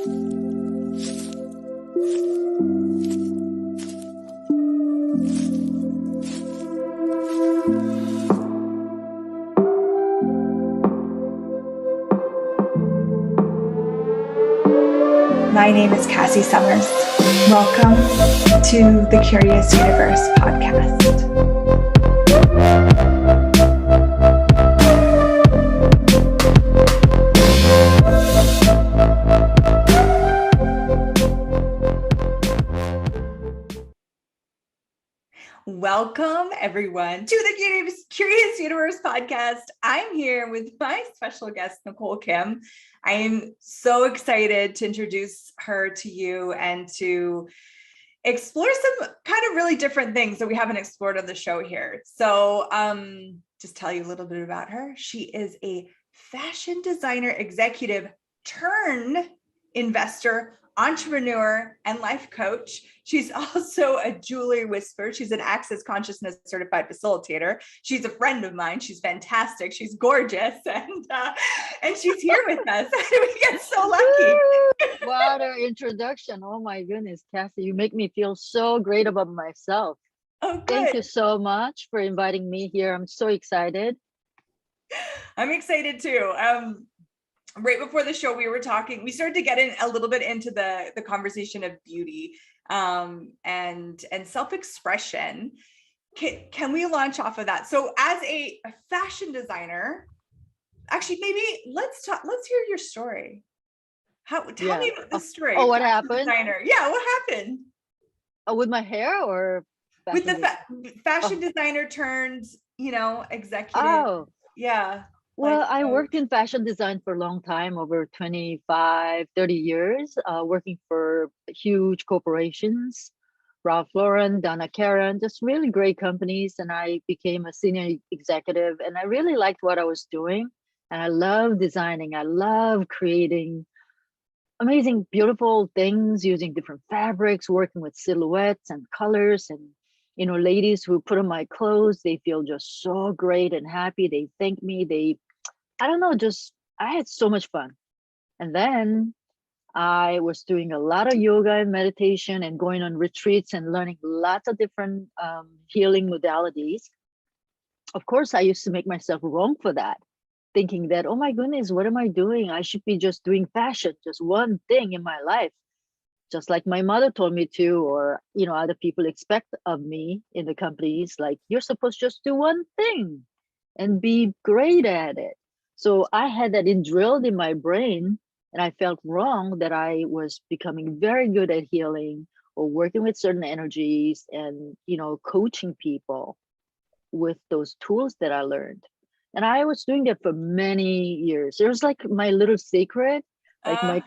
My name is Cassy Summers. Welcome to the Curious Universe podcast. Welcome, everyone, to the Curious Universe podcast. I'm here with my special guest, Nicole Kim. I am so excited to introduce her to you and to explore some kind of really different things that we haven't explored on the show here. So just tell you a little bit about her. She is a fashion designer executive turned investor, entrepreneur, and life coach. She's also a jewelry whisperer. She's an Access Consciousness certified facilitator. She's a friend of mine. She's fantastic. She's gorgeous, and she's here with us. We get so lucky. What an introduction! Oh my goodness, Cassy, you make me feel so great about myself. Oh, good. Thank you so much for inviting me here. I'm so excited. I'm excited too. Right before the show, we started to get in a little bit into the conversation of beauty and self-expression. Can we launch off of that? So as a fashion designer, actually, maybe let's hear your story. Tell me about the story. Oh, what happened? Designer. Yeah, what happened? With my hair or with the fashion designer turned, executive. Oh, yeah. Well, I worked in fashion design for a long time, over 25, 30 years, working for huge corporations, Ralph Lauren, Donna Karan, just really great companies. And I became a senior executive and I really liked what I was doing. And I love designing. I love creating amazing, beautiful things using different fabrics, working with silhouettes and colors. And ladies who put on my clothes, they feel just so great and happy. They thank me. I had so much fun. And then I was doing a lot of yoga and meditation and going on retreats and learning lots of different healing modalities. Of course, I used to make myself wrong for that, thinking that, oh my goodness, what am I doing? I should be just doing fashion, just one thing in my life. Just like my mother told me to, or, other people expect of me in the companies, like you're supposed to just do one thing and be great at it. So I had that drilled in my brain and I felt wrong that I was becoming very good at healing or working with certain energies and, coaching people with those tools that I learned. And I was doing that for many years. It was like my little secret. Like my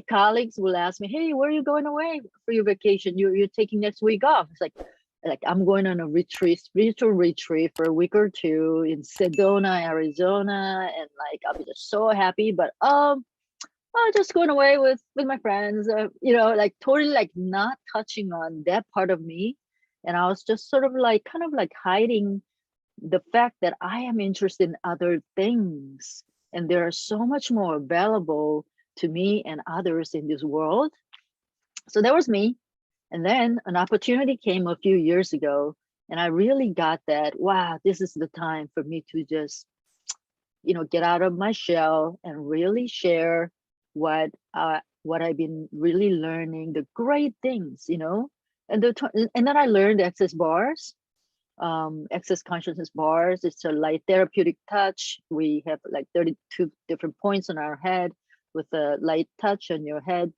colleagues will ask me, hey, where are you going away for your vacation? You're taking next week off. It's like I'm going on a spiritual retreat for a week or two in Sedona, Arizona. And I'll be just so happy, but I'm just going away with my friends, totally not touching on that part of me. And I was just sort of kind of hiding the fact that I am interested in other things. And there are so much more available to me and others in this world. So that was me. And then an opportunity came a few years ago and I really got that, wow, this is the time for me to just, get out of my shell and really share what I've been really learning, the great things, and then I learned access bars, access consciousness bars. It's a light therapeutic touch. We have 32 different points on our head. With a light touch on your head,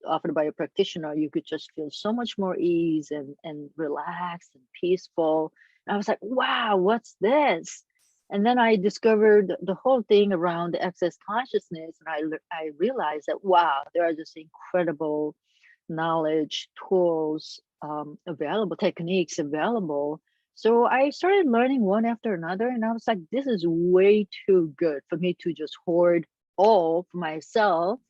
offered by a practitioner, you could just feel so much more ease and relaxed and peaceful. And I was like, wow, what's this? And then I discovered the whole thing around access consciousness. And I realized that, wow, there are just incredible knowledge, tools available, techniques available. So I started learning one after another. And I was like, this is way too good for me to just hoard all for myself.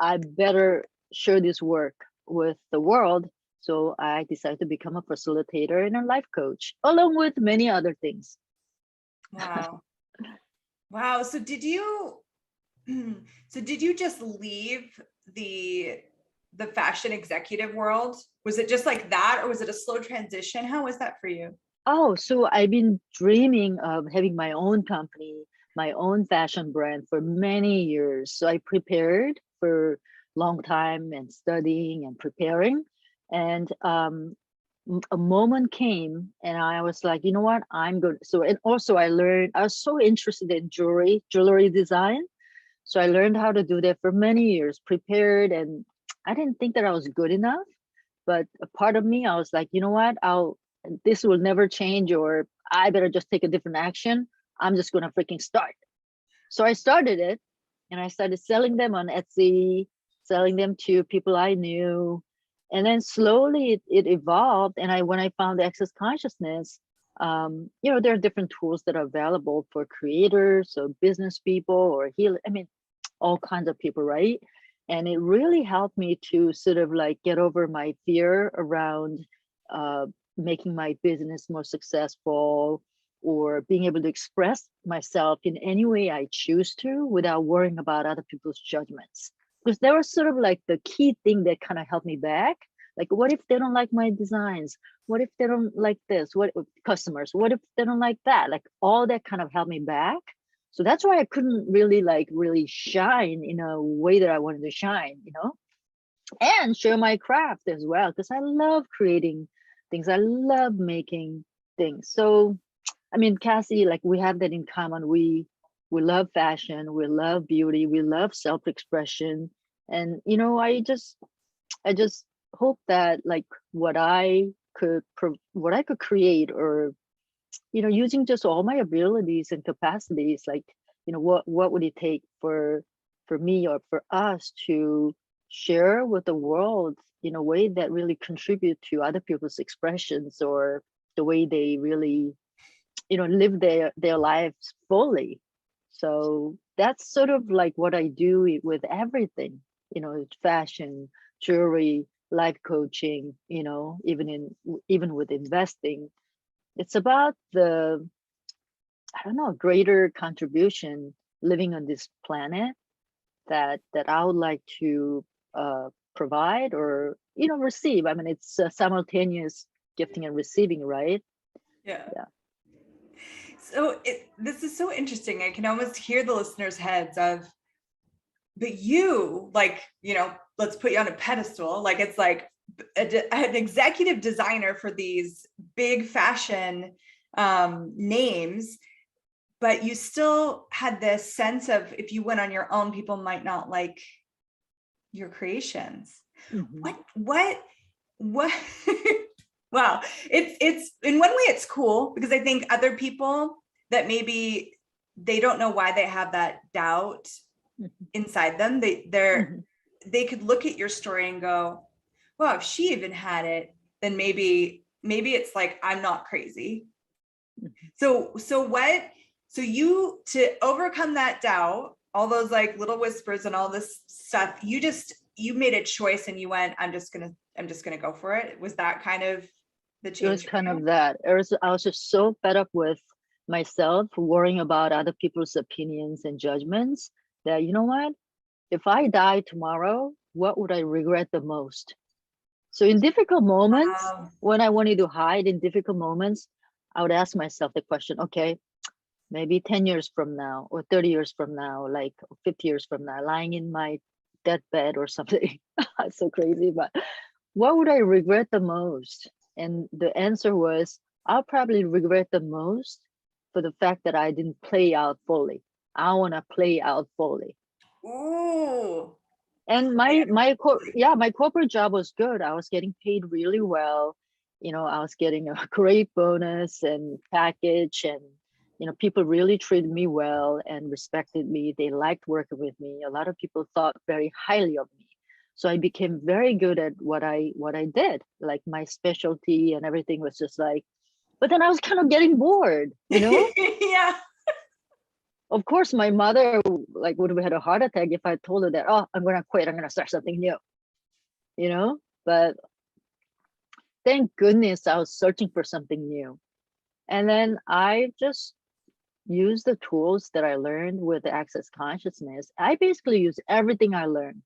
I better share this work with the world. So I decided to become a facilitator and a life coach, along with many other things. Wow. So did you So did you just leave the fashion executive world? Was it just like that, or was it a slow transition? How was that for you? Oh, so I've been dreaming of having my own company, my own fashion brand for many years. So I prepared for long time and studying and preparing. And a moment came and I was like, you know what, I'm good. So, and also I learned, I was so interested in jewelry design. So I learned how to do that for many years, prepared, and I didn't think that I was good enough. But a part of me, I was like, you know what, this will never change, or I better just take a different action. I'm just gonna freaking start. So I started it and I started selling them on Etsy, selling them to people I knew. And then slowly it evolved. And when I found the access consciousness, there are different tools that are available for creators or business people or heal. I mean, all kinds of people, right? And it really helped me to sort of like get over my fear around uh, making my business more successful or being able to express myself in any way I choose to without worrying about other people's judgments. Because that was sort of like the key thing that kind of helped me back. Like, what if they don't like my designs? What if they don't like this? What customers? What if they don't like that? Like all that kind of held me back. So that's why I couldn't really shine in a way that I wanted to shine, and share my craft as well. Because I love creating things. I love making things. So I mean, Cassy, like we have that in common. We love fashion, we love beauty, we love self-expression. And I just hope that like what I could create, or using just all my abilities and capacities, like what would it take for me or for us to share with the world in a way that really contribute to other people's expressions, or the way they really live their lives fully. So that's sort of like what I do with everything, fashion, jewelry, life coaching, even with investing. It's about the, I don't know, greater contribution living on this planet that I would like to provide, or receive. I mean, it's a simultaneous gifting and receiving, right? Yeah. Yeah. So this is so interesting. I can almost hear the listeners' heads of, but you, like, let's put you on a pedestal. Like it's like an executive designer for these big fashion names, but you still had this sense of, if you went on your own, people might not like your creations. Mm-hmm. What wow. It's in one way it's cool, because I think other people that maybe they don't know why they have that doubt Mm-hmm. inside them, Mm-hmm. they could look at your story and go, well, if she even had it, then maybe it's like, I'm not crazy. Mm-hmm. So you, to overcome that doubt, all those like little whispers and all this stuff, you made a choice and you went, I'm just gonna go for it. Was that kind of the It was change for kind you? of that. I was just so fed up with myself worrying about other people's opinions and judgments that, you know what? If I die tomorrow, what would I regret the most? So in difficult moments, Um, when I wanted to hide in difficult moments, I would ask myself the question, okay, maybe 10 years from now or 30 years from now, like 50 years from now, lying in my deathbed or something. It's so crazy, but what would I regret the most? And the answer was, I'll probably regret the most for the fact that I didn't play out fully. I want to play out fully. ooh. And Okay. my corporate job was good. I was getting paid really well. I was getting a great bonus and package, and people really treated me well and respected me. They liked working with me. A lot of people thought very highly of me. So I became very good at what I did. Like my specialty and everything was just like, but then I was kind of getting bored. Yeah. Of course, my mother like would have had a heart attack if I told her that, oh, I'm gonna quit, I'm gonna start something new. But thank goodness I was searching for something new. And then I just use the tools that I learned with the Access Consciousness. I basically use everything I learned.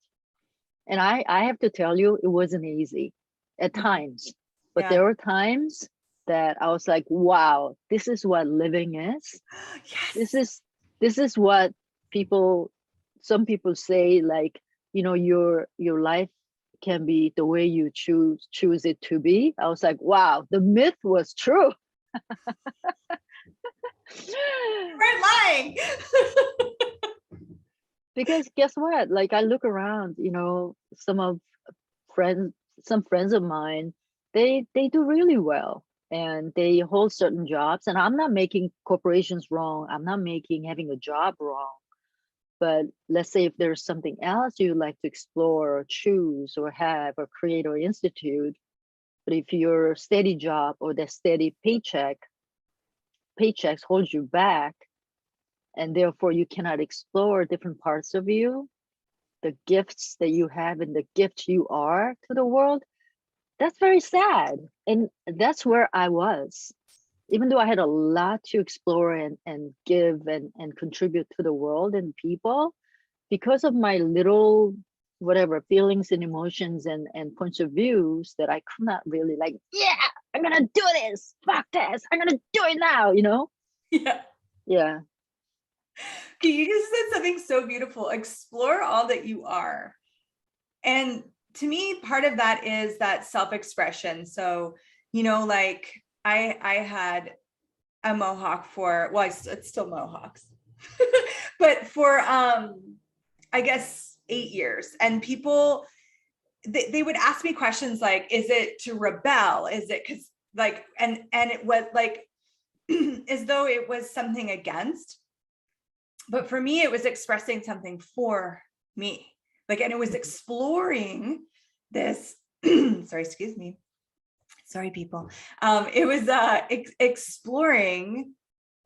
And I have to tell you, it wasn't easy at times. But Yeah. there were times that I was like, wow, this is what living is. This Yes. is what some people say, like, your life can be the way you choose it to be. I was like, wow, the myth was true. You weren't lying. Because guess what? Like, I look around, friends, some friends of mine, they do really well and they hold certain jobs. And I'm not making corporations wrong. I'm not making having a job wrong. But let's say if there's something else you'd like to explore or choose or have or create or institute, but if your steady job or the steady paychecks hold you back, and therefore you cannot explore different parts of you, the gifts that you have and the gift you are to the world, that's very sad. And that's where I was. Even though I had a lot to explore and give and contribute to the world and people, because of my little whatever feelings and emotions and points of views, that I could not really, like, yeah, I'm gonna do this, fuck this, I'm gonna do it now, Yeah. yeah. Okay, you just said something so beautiful. Explore all that you are. And to me, part of that is that self-expression. So, like I had a mohawk for, well, it's still mohawks, but for I guess 8 years. And people, they would ask me questions like, is it to rebel? Is it because like, and it was like as though it was something against. But for me, it was expressing something for me. Like, and it was exploring this, sorry, excuse me. Sorry, people. It was exploring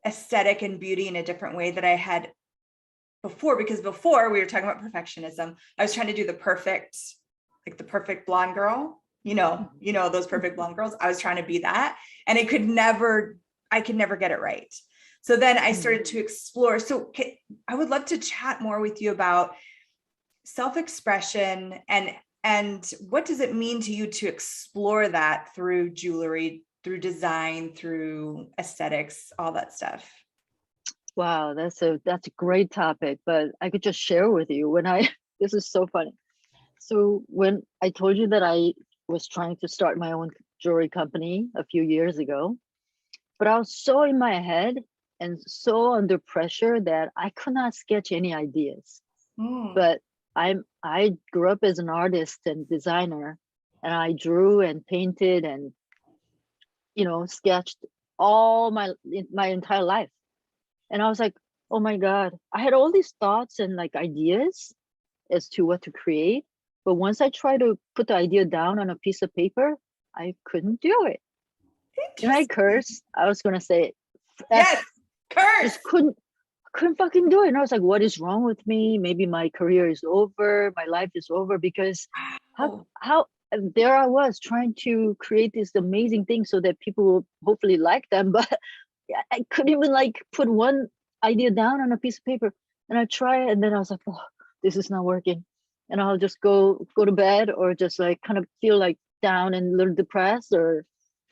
aesthetic and beauty in a different way that I had before, because before we were talking about perfectionism, I was trying to do the perfect blonde girl, those perfect blonde girls. I was trying to be that, and I could never get it right. So then I started to explore. So I would love to chat more with you about self-expression and what does it mean to you to explore that through jewelry, through design, through aesthetics, all that stuff. Wow, that's a great topic, but I could just share with you when I this is so funny. So when I told you that I was trying to start my own jewelry company a few years ago, but I was so in my head and so under pressure that I could not sketch any ideas. But I grew up as an artist and designer, and I drew and painted and sketched all my entire life. And I was like, oh my God, I had all these thoughts and like ideas as to what to create. But once I tried to put the idea down on a piece of paper, I couldn't do it. And I cursed. I was gonna say, Yes, curse. just couldn't fucking do it. And I was like, what is wrong with me? Maybe my career is over, my life is over, because how there I was trying to create this amazing thing so that people will hopefully like them, but I couldn't even like put one idea down on a piece of paper. And I try it, and then I was like, oh, this is not working. And I'll just go to bed, or just like kind of feel like down and a little depressed, and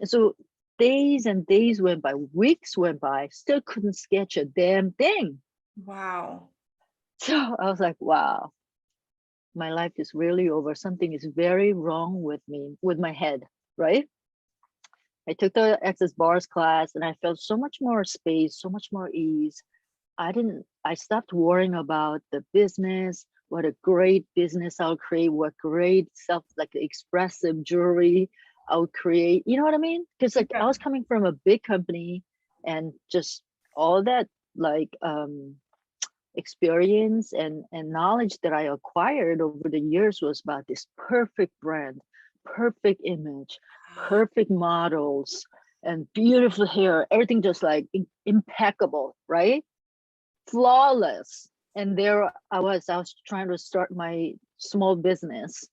so days and days went by, weeks went by, still couldn't sketch a damn thing. Wow. So I was like, wow, my life is really over. Something is very wrong with me, with my head, right? I took the Access Bars class and I felt so much more space, so much more ease. I stopped worrying about the business, what a great business I'll create, what great like expressive jewelry I'll create. You know what I mean? Because like I was coming from a big company, and just all that like experience and knowledge that I acquired over the years was about this perfect brand, perfect image, perfect models, and beautiful hair, everything just like impeccable, right? Flawless. And there I was trying to start my small business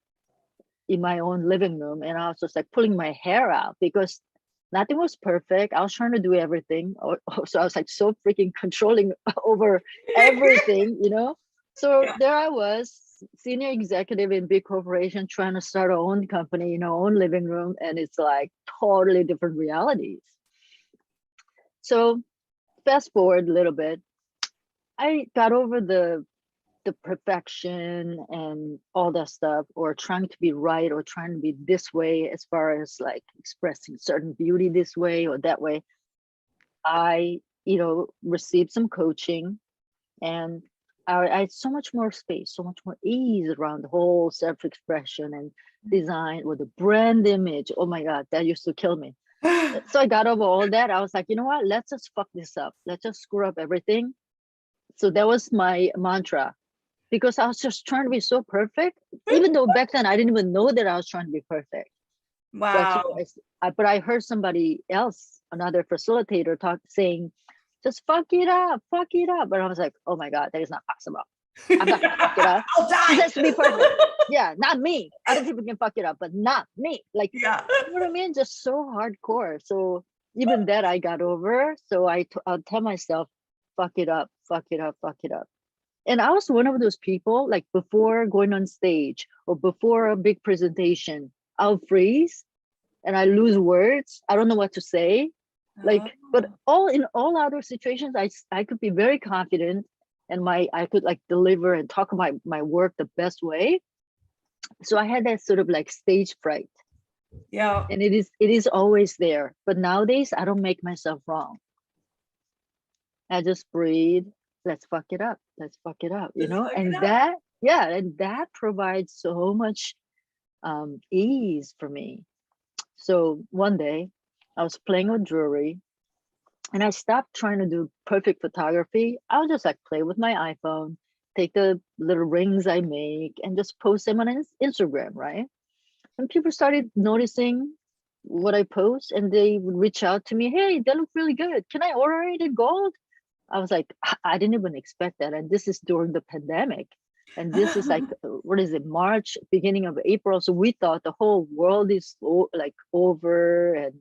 in my own living room, and I was just like pulling my hair out because Nothing was perfect. I was trying to do everything. So I was like so freaking controlling over everything, you know? So Yeah. there I was, senior executive in big corporation, trying to start our own company, you know, own living room. And it's like totally different realities. So fast forward a little bit, I got over the perfection and all that stuff, or trying to be right, or trying to be this way as far as like expressing certain beauty this way or that way. I, you know, received some coaching, and I had so much more space, so much more ease around the whole self-expression and design or the brand image. Oh my God, that used to kill me. So I got over all that. I was like, you know what? Let's just fuck this up. Let's just screw up everything. So that was my mantra, because I was just trying to be so perfect, even though back then I didn't even know that I was trying to be perfect. But so Wow. but I heard somebody else, another facilitator, saying, "Just fuck it up, fuck it up." But I was like, "Oh my God, that is not possible. I'm not gonna fuck it up. I'll This die. has to be perfect." Yeah, not me. Other people can fuck it up, but not me. Like, Yeah. you know what I mean? Just so hardcore. So even that I got over. So I'll tell myself, "Fuck it up, fuck it up, fuck it up." And I was one of those people, like before going on stage or before a big presentation, I'll freeze and I lose words. I don't know what to say. Oh. Like, but in all other situations, I could be very confident, and I could like deliver and talk my work the best way. So I had that sort of like stage fright, Yeah. and it is always there. But nowadays, I don't make myself wrong. I just breathe. Let's fuck it up. Let's fuck it up. You Let's know, fuck it and up. that provides so much ease for me. So one day, I was playing with jewelry, and I stopped trying to do perfect photography. I'll just like play with my iPhone, take the little rings I make, and just post them on Instagram, right? And people started noticing what I post, and they would reach out to me, "Hey, that look really good. Can I order it in gold?" I was like, I didn't even expect that. And this is during the pandemic. And this is like, what is it, March, beginning of April. So we thought the whole world is like over, and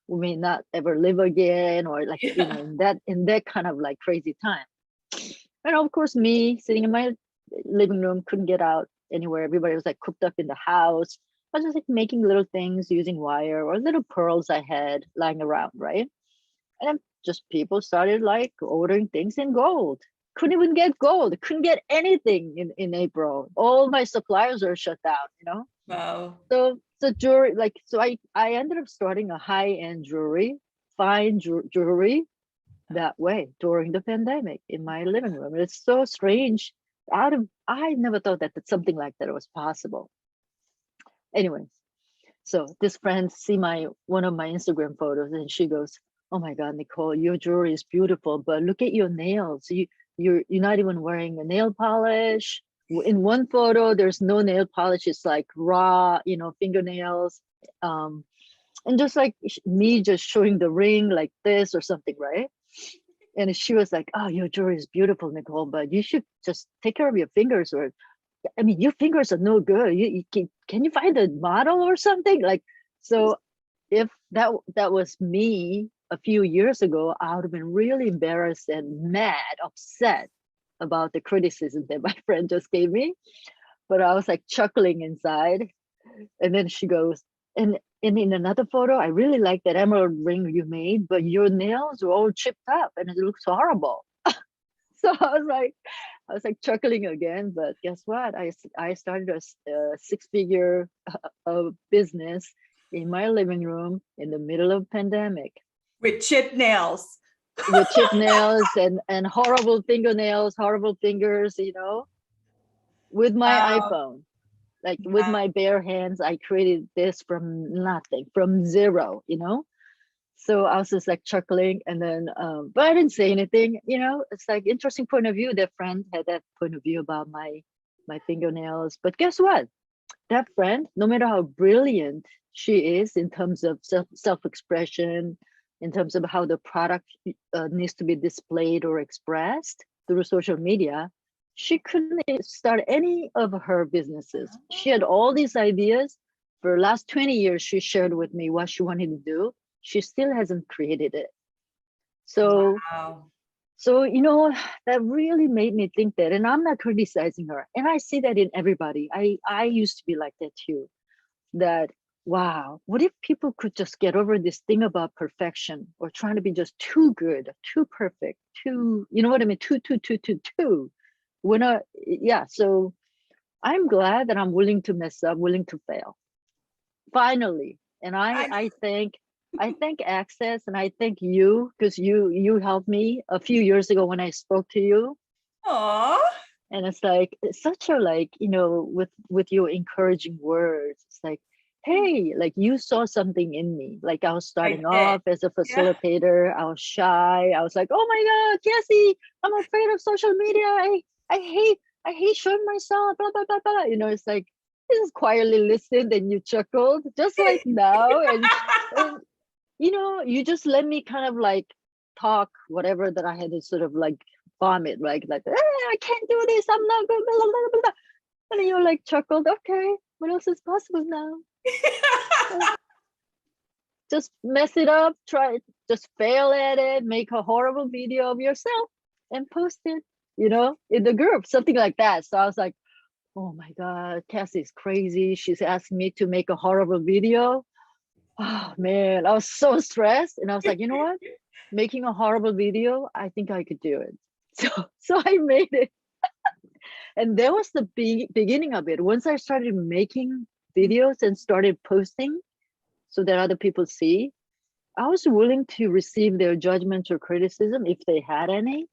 we may not ever live again, or like, you know, Yeah. in that kind of like crazy time. And of course, me sitting in my living room, couldn't get out anywhere. Everybody was like cooped up in the house. I was just like making little things using wire or little pearls I had lying around, right? And then just people started like ordering things in gold. Couldn't even get gold. Couldn't get anything in April. All my suppliers are shut down, you know? Wow. So jewelry, like, so I ended up starting a high-end jewelry, fine jewelry that way during the pandemic in my living room. It's so strange. I never thought that something like that was possible. Anyways, so this friend see my one of my Instagram photos, and she goes, "Oh my God, Nicole, your jewelry is beautiful, but look at your nails. You're not even wearing a nail polish. In one photo, there's no nail polish. It's like raw, you know, fingernails. Um, and just like me just showing the ring like this or something, right?" And she was like, "Oh, your jewelry is beautiful, Nicole, but you should just take care of your fingers, or I mean, your fingers are no good. You can you find a model or something?" Like, so if that was me a few years ago, I would have been really embarrassed and mad, upset about the criticism that my friend just gave me. But I was like chuckling inside. And then she goes, and in another photo, "I really like that emerald ring you made, but your nails are all chipped up and it looks horrible." So I was like chuckling again. But guess what? I started a six-figure business in my living room in the middle of pandemic With chip nails. with chip nails and horrible fingernails, horrible fingers, you know, with my Wow. iPhone. Like with Yeah. my bare hands, I created this from nothing, from zero, you know? So I was just like chuckling, and then, but I didn't say anything, you know? It's like interesting point of view. That friend had that point of view about my fingernails. But guess what? That friend, no matter how brilliant she is in terms of self-expression, in terms of how the product needs to be displayed or expressed through social media, she couldn't start any of her businesses. She had all these ideas. For the last 20 years, she shared with me what she wanted to do. she still hasn't created it. So Wow. so that really made me think that, and I'm not criticizing her, and I see that in everybody. I used to be like that too, that wow, what if people could just get over this thing about perfection or trying to be just too good, too perfect, too, you know what I mean, too when I, yeah. So I'm glad that I'm willing to mess up, willing to fail finally. And I, I thank Access, and I thank you, because you helped me a few years ago when I spoke to you. aw, And it's like, it's such a, like, with your encouraging words, it's like, hey, like, you saw something in me. Like, I was I starting did. off as a Yeah. facilitator, I was shy, I was like, oh my god, Cassy, I'm afraid of social media, I hate showing myself, blah blah blah blah. It's like, you just quietly listened and you chuckled just like now. And you just let me kind of like talk whatever that I had to sort of like vomit, like I can't do this, I'm not good, blah, blah, blah, blah. And then you're like chuckled, okay, what else is possible now? Uh, just mess it up, just fail at it, make a horrible video of yourself and post it, in the group, something like that. So I was like, oh my god, Cassie's crazy, she's asking me to make a horrible video. Oh man, I was so stressed, and I was like, you know what? Making a horrible video, I think I could do it. So I made it, and that was the beginning of it. Once I started making videos and started posting, so that other people see, I was willing to receive their judgment or criticism if they had any.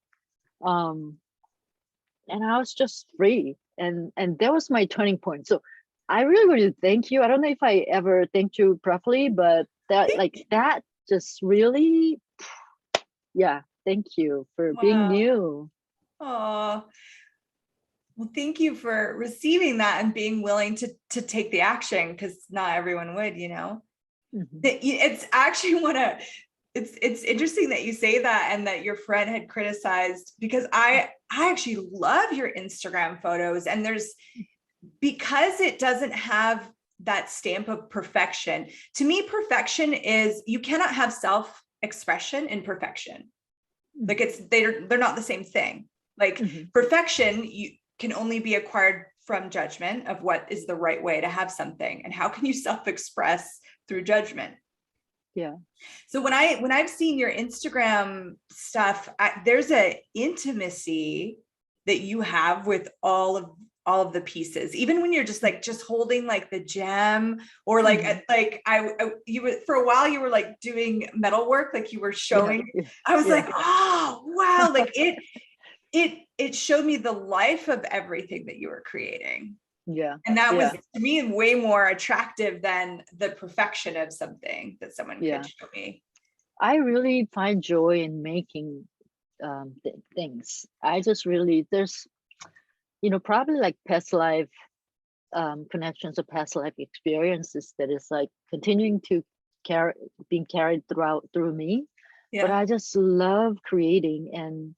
Um, and I was just free, and that was my turning point. So I really, really thank you. I don't know if I ever thanked you properly, but that just really, yeah, thank you for being Wow. new. Oh, well, thank you for receiving that and being willing to take the action, because not everyone would, Mhm. It's actually it's interesting that you say that, and that your friend had criticized, because I actually love your Instagram photos, and because it doesn't have that stamp of perfection. To me, perfection is, you cannot have self-expression in perfection. Like, they're not the same thing. Like, Mhm. perfection, you can only be acquired from judgment of what is the right way to have something, and how can you self-express through judgment? Yeah. So when I've seen your Instagram stuff, there's a intimacy that you have with all of the pieces, even when you're just holding like the gem, or like Mhm. you were, for a while you were like doing metal work, like you were Yeah. showing. Yeah. I was Yeah. like, oh wow, like it showed me the life of everything that you were creating. Yeah. And that was, Yeah. to me, way more attractive than the perfection of something that someone could Yeah. show me. I really find joy in making things. I just really, there's, probably like past life connections or past life experiences that is like continuing to carry, being carried through me. But Yeah. I just love creating, and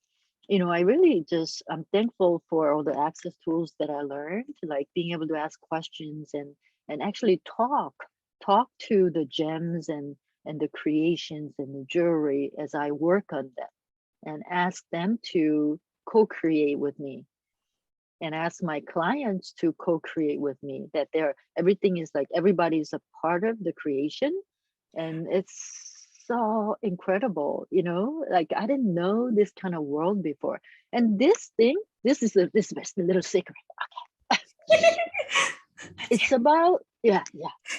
I really just, I'm thankful for all the access tools that I learned, like being able to ask questions and actually talk to the gems and the creations and the jewelry as I work on them, and ask them to co-create with me, and ask my clients to co-create with me, that everything is like, everybody's a part of the creation. And it's so incredible, like I didn't know this kind of world before. And this is a little secret. It's about, yeah,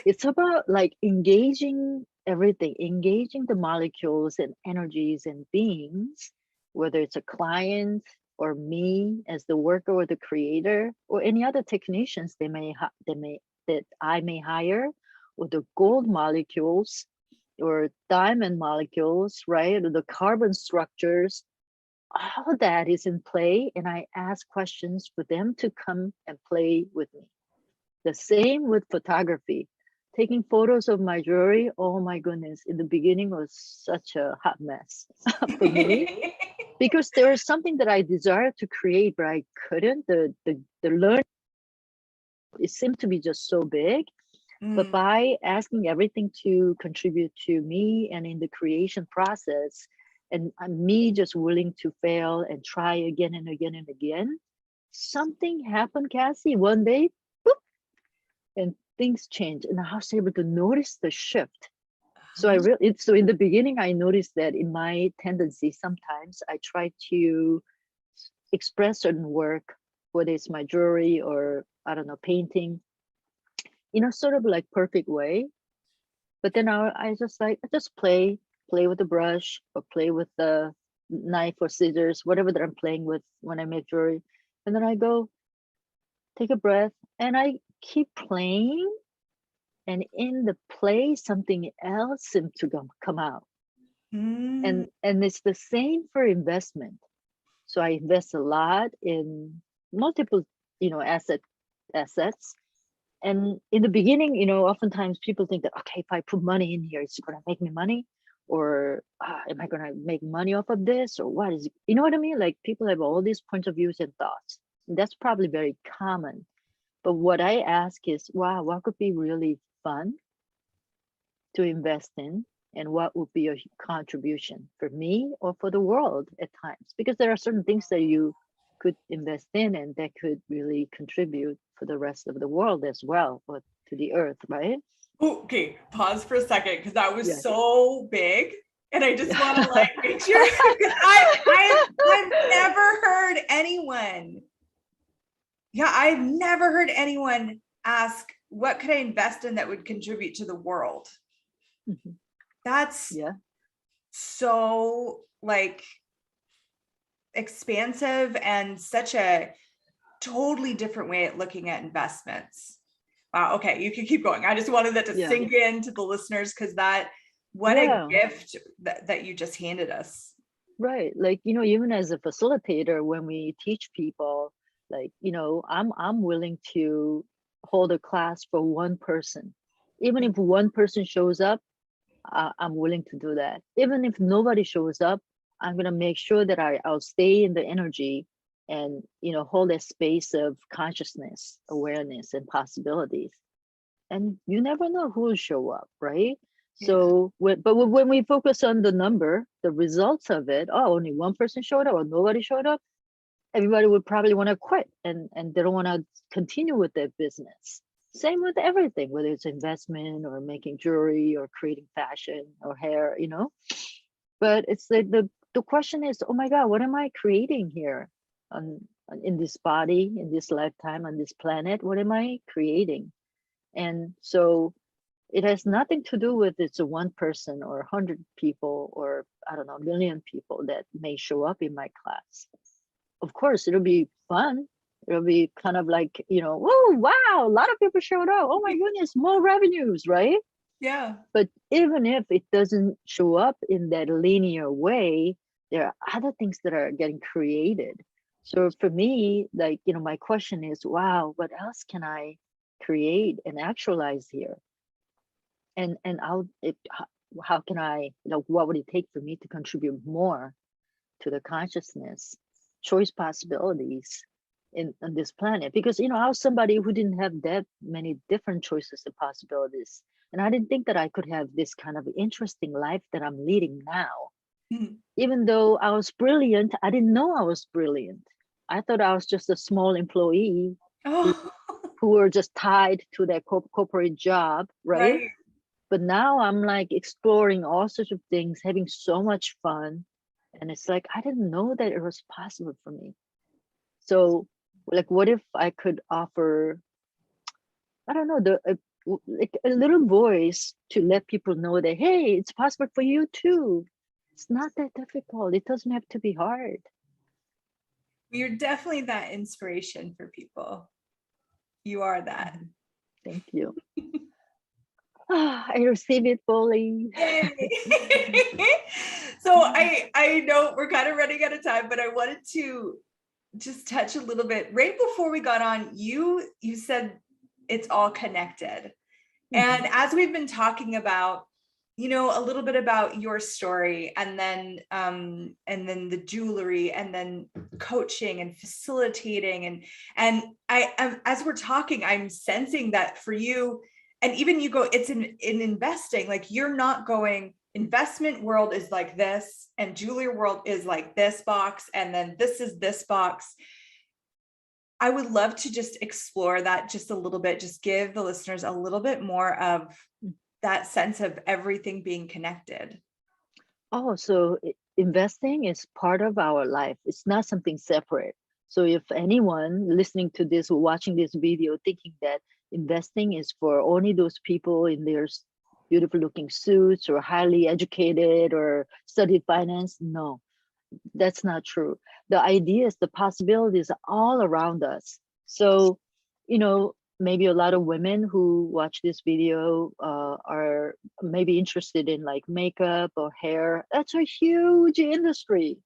it's about like engaging everything, engaging the molecules and energies and beings, whether it's a client or me as the worker or the creator, or any other technicians that I may hire, or the gold molecules or diamond molecules, right, or the carbon structures. All of that is in play, and I ask questions for them to come and play with me. The same with photography. Taking photos of my jewelry, oh my goodness, in the beginning was such a hot mess for me, because there was something that I desired to create, but I couldn't. The learn, it seemed to be just so big. But by asking everything to contribute to me and in the creation process, and me just willing to fail and try again and again and again, something happened, Cassie, one day, boop, and things change. And I was able to notice the shift. So so in the beginning, I noticed that in my tendency, sometimes I try to express certain work, whether it's my jewelry or I don't know, painting, sort of like perfect way. But then I just play with the brush or play with the knife or scissors, whatever that I'm playing with when I make jewelry. And then I go, take a breath, and I keep playing. And in the play, something else seems to come out. And it's the same for investment. So I invest a lot in multiple, assets. And in the beginning, oftentimes people think that, okay, if I put money in here, it's going to make me money, or am I going to make money off of this, or what is it? You know what I mean? Like, people have all these points of views and thoughts. And that's probably very common. But what I ask is, wow, what could be really fun to invest in? And what would be a contribution for me or for the world at times? Because there are certain things that you could invest in and that could really contribute for the rest of the world as well, or to the earth, right? Okay, pause for a second, because that was Yeah. so big. And I just want to like make sure, because I've never heard anyone. Yeah, I've never heard anyone ask, what could I invest in that would contribute to the world? Mm-hmm. That's so like expansive and such a totally different way at looking at investments. Wow. Okay, you can keep going. I just wanted that to sink into the listeners, because what a gift that you just handed us. Right. Like, even as a facilitator, when we teach people, like, I'm willing to hold a class for one person. Even if one person shows up, I'm willing to do that. Even if nobody shows up, I'm going to make sure that I'll stay in the energy and, hold a space of consciousness, awareness, and possibilities. And you never know who will show up, right? So, but when we focus on the number, the results of it, only one person showed up or nobody showed up, everybody would probably want to quit and they don't want to continue with their business. Same with everything, whether it's investment or making jewelry or creating fashion or hair, But it's like the question is, oh my God, what am I creating here in this body, in this lifetime, on this planet? What am I creating? And so it has nothing to do with it's a one person or 100 people or I don't know, a million people that may show up in my class. Of course, it'll be fun. It'll be kind of like, whoa, wow, a lot of people showed up. Oh my goodness, more revenues, right? Yeah. But even if it doesn't show up in that linear way, there are other things that are getting created. So for me, like, my question is, wow, what else can I create and actualize here? And how can I, what would it take for me to contribute more to the consciousness, choice possibilities on this planet? Because, I was somebody who didn't have that many different choices and possibilities. And I didn't think that I could have this kind of interesting life that I'm leading now. Mm-hmm. Even though I was brilliant, I didn't know I was brilliant. I thought I was just a small employee who were just tied to their corporate job, right? But now I'm like exploring all sorts of things, having so much fun. And it's like, I didn't know that it was possible for me. So like, what if I could offer, I don't know, like a little voice to let people know that, hey, it's possible for you too. It's not that difficult. It doesn't have to be hard. You're definitely that inspiration for people. You are that. Thank you. I receive it fully. So I know we're kind of running out of time, but I wanted to just touch a little bit. Right before we got on, you said it's all connected. And as we've been talking about, a little bit about your story, and then the jewelry, and then coaching and facilitating, and I as we're talking, I'm sensing that for you, and even you go, it's in investing, like you're not going, investment world is like this and jewelry world is like this box, and then this is this box. I would love to just explore that just a little bit, just give the listeners a little bit more of that sense of everything being connected. Oh, so investing is part of our life. It's not something separate. So if anyone listening to this or watching this video thinking that investing is for only those people in their beautiful looking suits or highly educated or studied finance, no, that's not true. The ideas, the possibilities are all around us. So, maybe a lot of women who watch this video are maybe interested in like makeup or hair. That's a huge industry.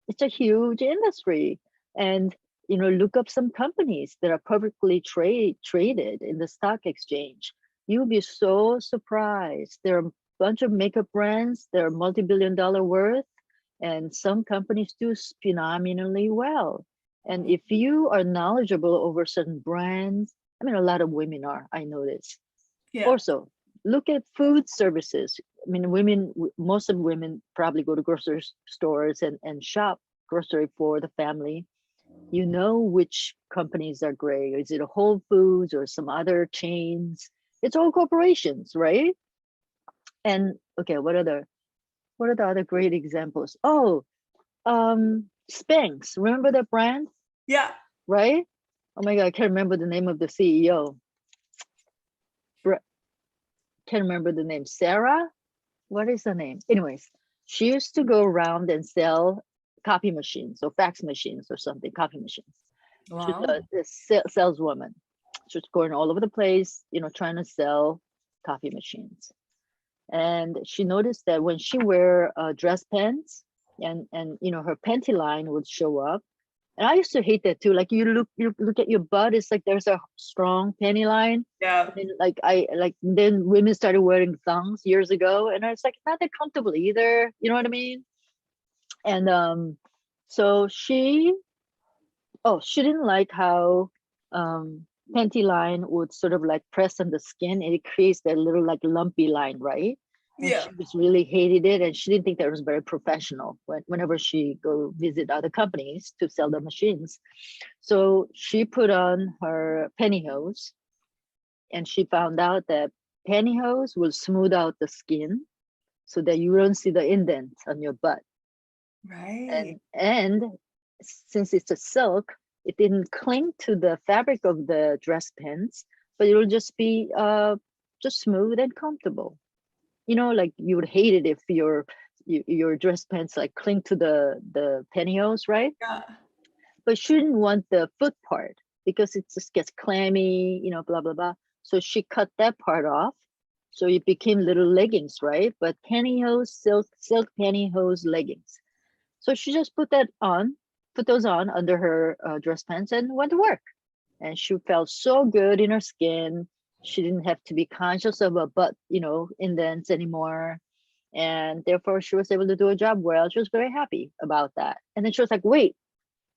It's a huge industry. And, look up some companies that are publicly traded in the stock exchange. You'll be so surprised. There are a bunch of makeup brands that are multi-billion-dollar worth, and some companies do phenomenally well. And if you are knowledgeable over certain brands, I mean, a lot of women are, I know this. Yeah. Also, look at food services. I mean, most of women probably go to grocery stores and shop grocery for the family. You know which companies are great. Is it a Whole Foods or some other chains? It's all corporations, right? And okay, what are the other great examples? Oh, Spanx. Remember that brand? Yeah. Right? Oh my God, I can't remember the name of the CEO. Can't remember the name. Sarah? What is the name? Anyways, she used to go around and sell copy machines or fax machines or something, copy machines. She's Wow. a saleswoman. She's going all over the place, trying to sell copy machines. And she noticed that when she wear dress pants and her panty line would show up. And I used to hate that too. Like you look at your butt, it's like there's a strong panty line. Yeah. And then women started wearing thongs years ago, and I was like, not that comfortable either. You know what I mean? And so she didn't like how panty line would sort of like press on the skin, and it creates that little like lumpy line, right? And Yeah. she just really hated it, and she didn't think that was very professional whenever she go visit other companies to sell the machines. So she put on her pantyhose, and she found out that pantyhose will smooth out the skin so that you don't see the indent on your butt. Right. And since it's a silk, it didn't cling to the fabric of the dress pants, but it'll just be just smooth and comfortable. Like you would hate it if your dress pants like cling to the pantyhose, right? Yeah. But she didn't want the foot part because it just gets clammy, blah blah blah. So she cut that part off, so it became little leggings, right? But pantyhose, silk pantyhose leggings. So she just put those on under her dress pants and went to work. And she felt so good in her skin. She didn't have to be conscious of a butt, indents anymore. And therefore she was able to do a job well. She was very happy about that. And then she was like, wait,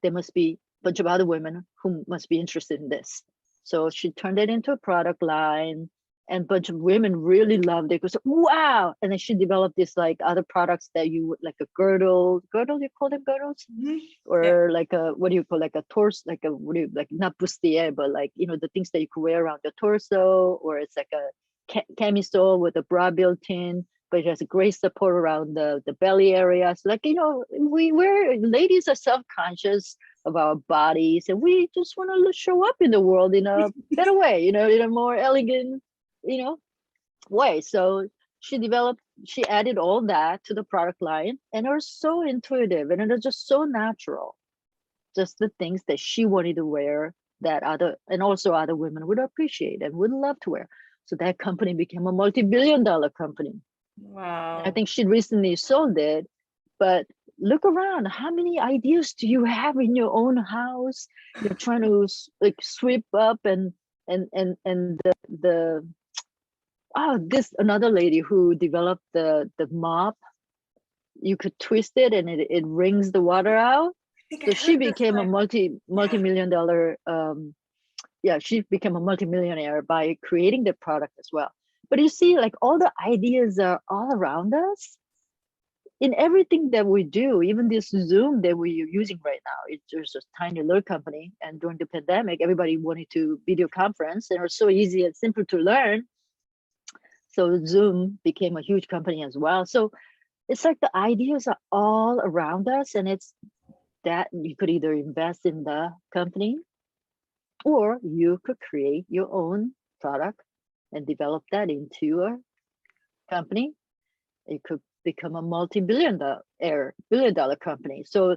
there must be a bunch of other women who must be interested in this. So she turned it into a product line, and a bunch of women really loved it. Because wow! And then she developed this like other products that you would like a girdle. You call them girdles, or like a what do you call like a torso, like a what do you like not bustier, but like the things that you could wear around your torso, or it's like a camisole with a bra built in, but it has a great support around the belly area. So like we're ladies are self-conscious of our bodies, and we just want to show up in the world in a better way, in a more elegant, way. So she added all that to the product line, and it was so intuitive, and it was just so natural. Just the things that she wanted to wear that also other women would appreciate and would love to wear. So that company became a multi-billion-dollar company. Wow. And I think she recently sold it, but look around. How many ideas do you have in your own house? You're trying to like sweep up and the this another lady who developed the mop. You could twist it and it wrings the water out. I think I So she heard this became a one. multi-million dollar yeah, she became a multimillionaire by creating the product as well. But you see, like all the ideas are all around us in everything that we do. Even this Zoom that we're using right now, it's just a tiny little company. And during the pandemic, everybody wanted to video conference, and it was so easy and simple to learn. So Zoom became a huge company as well. So it's like the ideas are all around us, and it's that you could either invest in the company or you could create your own product and develop that into a company. It could become a multi-billion dollar company. So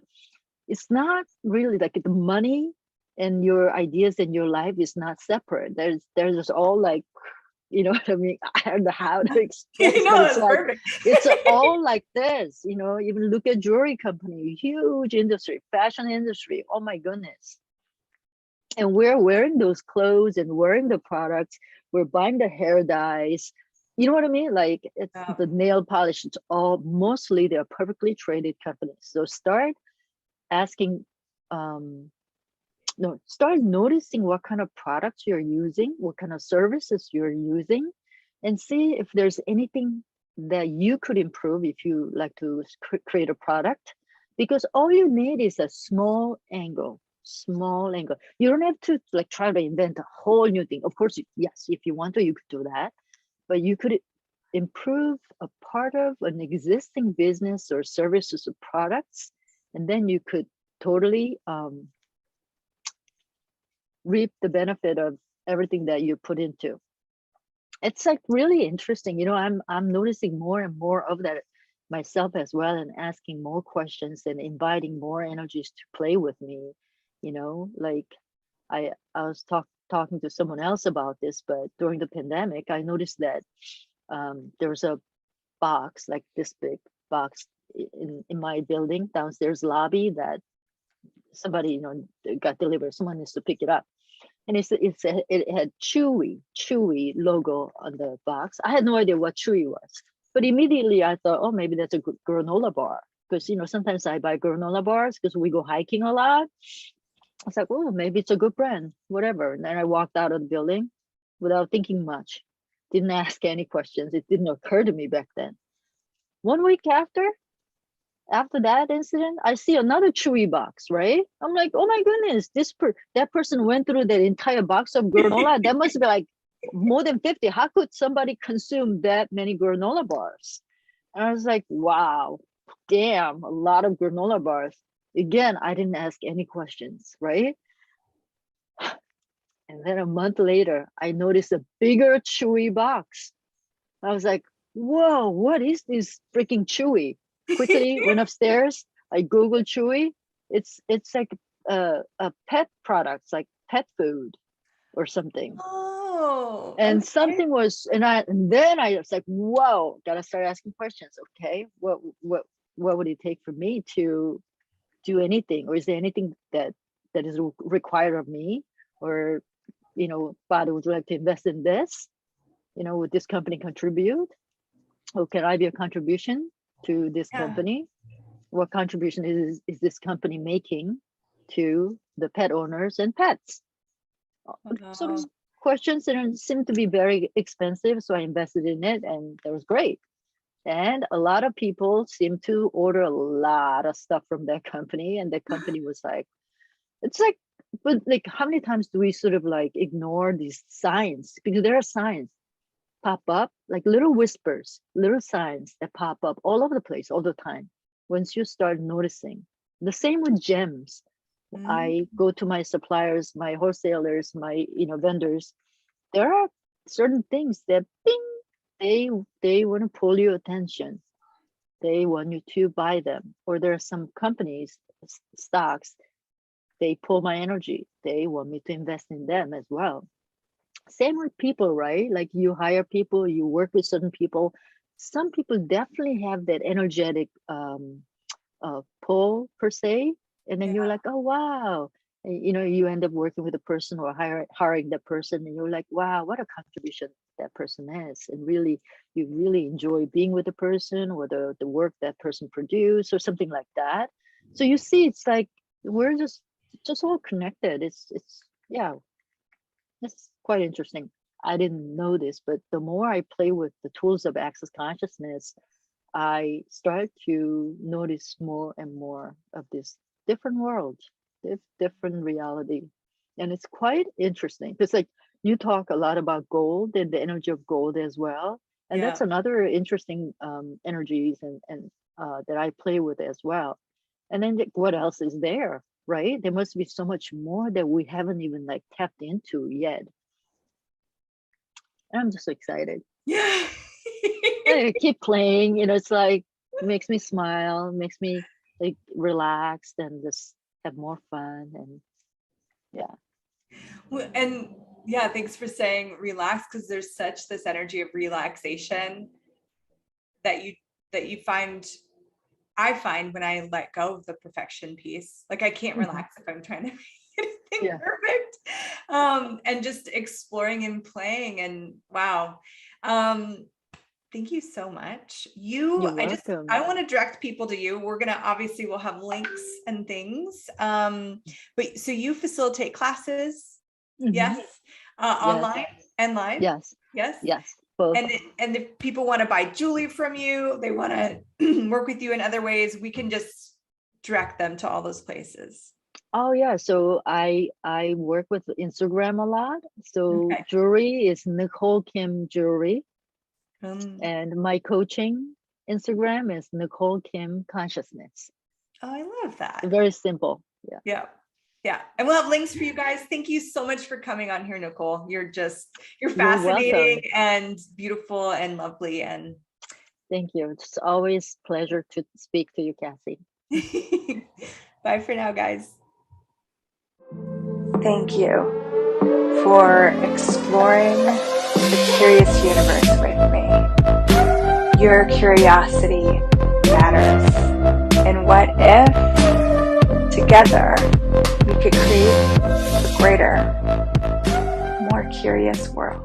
it's not really like the money and your ideas and your life is not separate. There's just all like, you know what I mean? I don't know how to express, but it's It's like perfect. it's all like this. You know, even look at jewelry company, huge industry, fashion industry. Oh my goodness. And we're wearing those clothes and wearing the products. We're buying the hair dyes. You know what I mean? Like it's Yeah. the nail polish. It's all mostly they're publicly traded companies. So start asking, um, no, start noticing what kind of products you're using, what kind of services you're using, and see if there's anything that you could improve if you like to create a product. Because all you need is a small angle, small angle. You don't have to like try to invent a whole new thing. Of course, yes, if you want to, you could do that, but you could improve a part of an existing business or services or products, and then you could totally reap the benefit of everything that you put into. It's like really interesting. You know, I'm noticing more and more of that myself as well, and asking more questions and inviting more energies to play with me. You know, like I was talking to someone else about this, but during the pandemic, I noticed that there was a box like this big box in my building downstairs lobby that somebody, you know, got delivered. Someone needs to pick it up, and it had Chewy logo on the box. I had no idea what Chewy was, but immediately I thought, oh, maybe that's a good granola bar, because you know sometimes I buy granola bars because we go hiking a lot. I was like, oh, maybe it's a good brand, whatever. And then I walked out of the building without thinking much. Didn't ask any questions. It didn't occur to me back then. 1 week after that incident, I see another Chewy box, right? I'm like, oh my goodness, that person went through that entire box of granola. That must be like more than 50. How could somebody consume that many granola bars? And I was like, wow, damn, a lot of granola bars. Again, I didn't ask any questions, right? And then a month later, I noticed a bigger Chewy box. I was like, whoa, what is this freaking Chewy? Quickly went upstairs. I Googled Chewy. It's like a pet products, like pet food or something. Oh, And okay. something was, and then I was like, whoa, gotta start asking questions. Okay, what would it take for me to do anything, or is there anything that is required of me, or you know, Father, would you like to invest in this? You know, would this company contribute? Or can I be a contribution to this Yeah. company? What contribution is this company making to the pet owners and pets? Sort of Wow. questions that seemed to be very expensive, so I invested in it, and that was great. And a lot of people seem to order a lot of stuff from that company, and the company was like, it's like, but like, how many times do we sort of like ignore these signs? Because there are signs pop up, like little whispers, little signs that pop up all over the place all the time. Once you start noticing, the same with gems. Mm. I go to my suppliers, my wholesalers, my vendors. There are certain things that bing, they want to pull your attention. They want you to buy them. Or there are some companies, stocks, they pull my energy. They want me to invest in them as well. Same with people, right? Like you hire people, you work with certain people. Some people definitely have that energetic pull per se, and then you're Yeah. like, oh wow. And, you know, you end up working with a person or hiring that person, and you're like, wow, what a contribution that person is. And really, you really enjoy being with the person, or the work that person produced or something like that. So you see, it's like we're just all connected. It's yeah, It's quite interesting. I didn't know this, but the more I play with the tools of access consciousness, I start to notice more and more of this different world, different reality. And it's quite interesting because like you talk a lot about gold and the energy of gold as well. And Yeah. that's another interesting energies and that I play with as well. And then like, what else is there, right? There must be so much more that we haven't even like tapped into yet. And I'm just so excited. Yeah. I keep playing, it's like makes me smile, makes me like relaxed and just have more fun. And yeah. And yeah, thanks for saying relax, because there's such this energy of relaxation that you find. I find when I let go of the perfection piece, like I can't relax if I'm trying to make anything perfect. And just exploring and playing, and wow. Thank you so much. You're welcome. I want to direct people to you. We'll have links and things. But so you facilitate classes? Yes. Online and live? Yes. Both. And if people want to buy jewelry from you, they want to work with you in other ways, we can just direct them to all those places. Oh yeah, so I work with Instagram a lot. So jewelry is Nicole Kim Jewelry. And my coaching Instagram is Nicole Kim Consciousness. Oh, I love that. Very simple. Yeah. And we'll have links for you guys. Thank you so much for coming on here, Nicole. You're fascinating and beautiful and lovely. And thank you. It's always a pleasure to speak to you, Cassy. Bye for now, guys. Thank you for exploring the curious universe with me. Your curiosity matters. And what if together we could create a greater, more curious world?